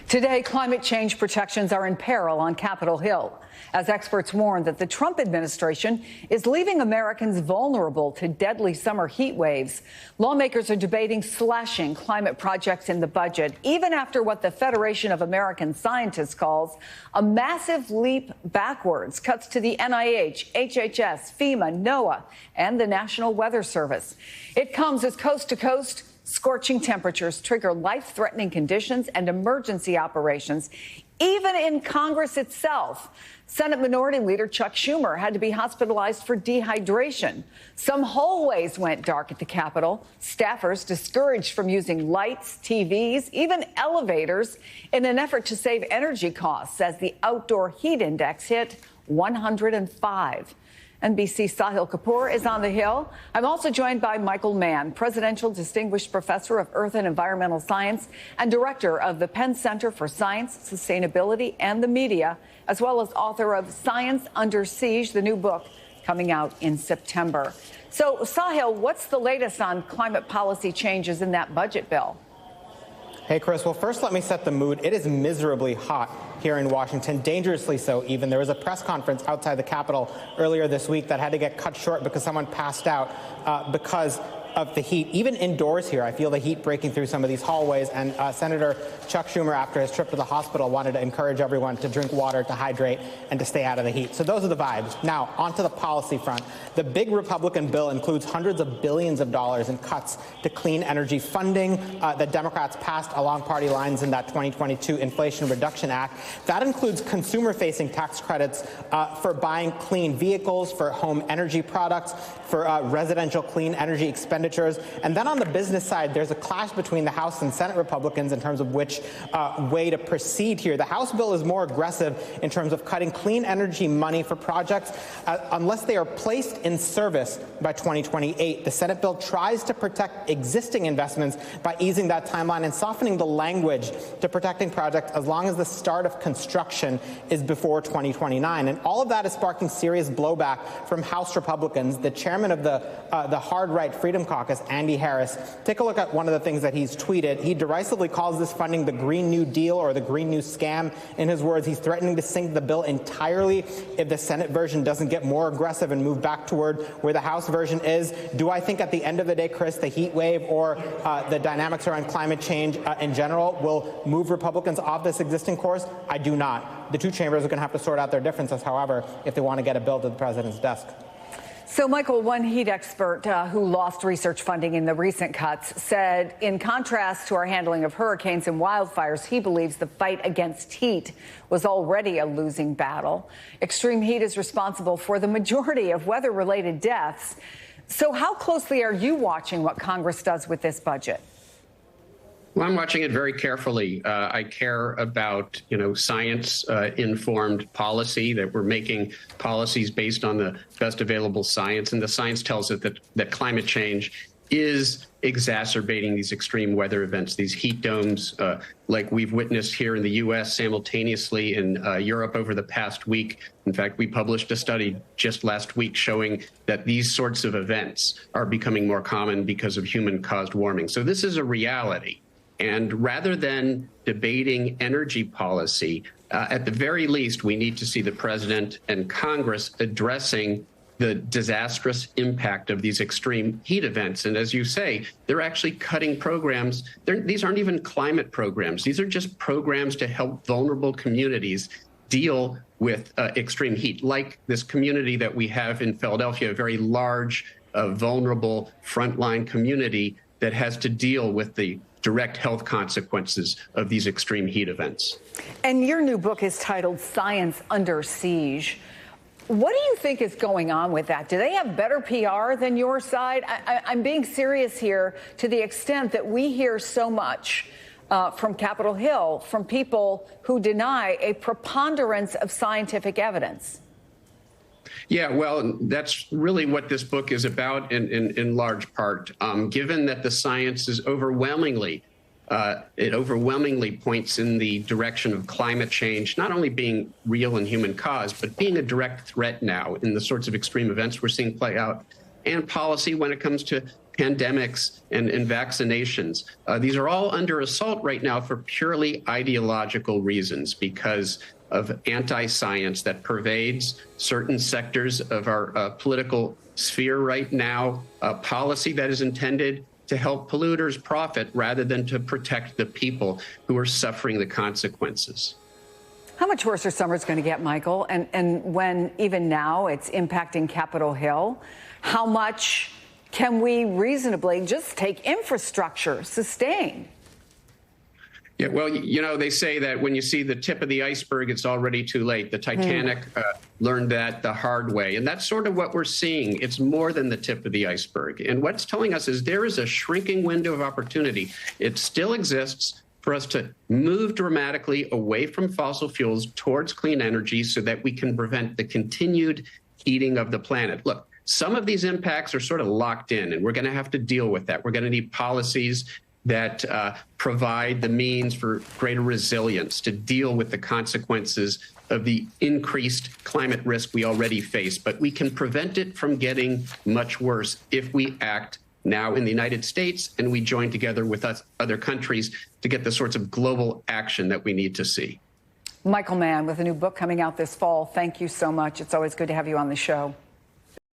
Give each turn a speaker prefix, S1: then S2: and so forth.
S1: Today, climate change protections are in peril on Capitol Hill, as experts warn that the Trump administration is leaving Americans vulnerable to deadly summer heat waves. Lawmakers are debating slashing climate projects in the budget, even after what the Federation of American Scientists calls a massive leap backwards, cuts to the NIH, HHS, FEMA, NOAA, and the National Weather Service. It comes as coast-to-coast scorching temperatures trigger life-threatening conditions and emergency operations, even in Congress itself. Senate Minority Leader Chuck Schumer had to be hospitalized for dehydration. Some hallways went dark at the Capitol. Staffers discouraged from using lights, TVs, even elevators in an effort to save energy costs as the outdoor heat index hit 105. NBC's Sahil Kapoor is on the Hill. I'm also joined by Michael Mann, Presidential Distinguished Professor of Earth and Environmental Science and Director of the Penn Center for Science, Sustainability, and the Media, as well as author of Science Under Siege, the new book coming out in September. So, Sahil, what's the latest on climate policy changes in that budget bill?
S2: Hey, Chris. Well, first, let me set the mood. It is miserably hot here in Washington, dangerously so even. There was a press conference outside the Capitol earlier this week that had to get cut short because someone passed out because of the heat. Even indoors here, I feel the heat breaking through some of these hallways. And Senator Chuck Schumer, after his trip to the hospital, wanted to encourage everyone to drink water, to hydrate, and to stay out of the heat. So those are the vibes. Now, onto the policy front. The big Republican bill includes hundreds of billions of dollars in cuts to clean energy funding that Democrats passed along party lines in that 2022 Inflation Reduction Act. That includes consumer-facing tax credits for buying clean vehicles, for home energy products, for residential clean energy expenditures. And then on the business side, there's a clash between the House and Senate Republicans in terms of which way to proceed here. The House bill is more aggressive in terms of cutting clean energy money for projects unless they are placed in service by 2028. The Senate bill tries to protect existing investments by easing that timeline and softening the language to protecting projects as long as the start of construction is before 2029. And all of that is sparking serious blowback from House Republicans. The chairman of the hard right Freedom Caucus, Andy Harris, take a look at one of the things that he's tweeted. He derisively calls this funding the Green New Deal or the Green New Scam. In his words, he's threatening to sink the bill entirely if the Senate version doesn't get more aggressive and move back toward where the House version is. Do I think at the end of the day, Chris, the heat wave or the dynamics around climate change in general will move Republicans off this existing course? I do not. The two chambers are going to have to sort out their differences, however, if they want to get a bill to the president's desk.
S1: So, Michael, one heat expert who lost research funding in the recent cuts said, in contrast to our handling of hurricanes and wildfires, he believes the fight against heat was already a losing battle. Extreme heat is responsible for the majority of weather-related deaths. So how closely are you watching what Congress does with this budget?
S3: Well, I'm watching it very carefully. I care about, science-informed policy, that we're making policies based on the best available science. And the science tells us that climate change is exacerbating these extreme weather events, these heat domes, like we've witnessed here in the U.S. simultaneously in Europe over the past week. In fact, we published a study just last week showing that these sorts of events are becoming more common because of human-caused warming. So this is a reality. And rather than debating energy policy, at the very least, we need to see the president and Congress addressing the disastrous impact of these extreme heat events. And as you say, they're actually cutting programs. These aren't even climate programs. These are just programs to help vulnerable communities deal with extreme heat, like this community that we have in Philadelphia, a very large, vulnerable frontline community that has to deal with the direct health consequences of these extreme heat events.
S1: And your new book is titled Science Under Siege. What do you think is going on with that? Do they have better PR than your side? I'm being serious here to the extent that we hear so much from Capitol Hill from people who deny a preponderance of scientific evidence.
S3: Yeah, well, that's really what this book is about in large part. Given that the science is overwhelmingly points in the direction of climate change, not only being real and human caused, but being a direct threat now in the sorts of extreme events we're seeing play out, and policy when it comes to pandemics and vaccinations. These are all under assault right now for purely ideological reasons because of anti-science that pervades certain sectors of our political sphere right now, a policy that is intended to help polluters profit rather than to protect the people who are suffering the consequences.
S1: How much worse are summers going to get, Michael? And when even now it's impacting Capitol Hill, how much can we reasonably just take infrastructure, sustain?
S3: Yeah, well, you know, they say that when you see the tip of the iceberg, it's already too late. The Titanic learned that the hard way. And that's sort of what we're seeing. It's more than the tip of the iceberg. And what's telling us is there is a shrinking window of opportunity. It still exists for us to move dramatically away from fossil fuels towards clean energy so that we can prevent the continued heating of the planet. Look, some of these impacts are sort of locked in, and we're going to have to deal with that. We're going to need policies that provide the means for greater resilience to deal with the consequences of the increased climate risk we already face. But we can prevent it from getting much worse if we act now in the United States and we join together with other countries to get the sorts of global action that we need to see.
S1: Michael Mann with a new book coming out this fall. Thank you so much. It's always good to have you on the show.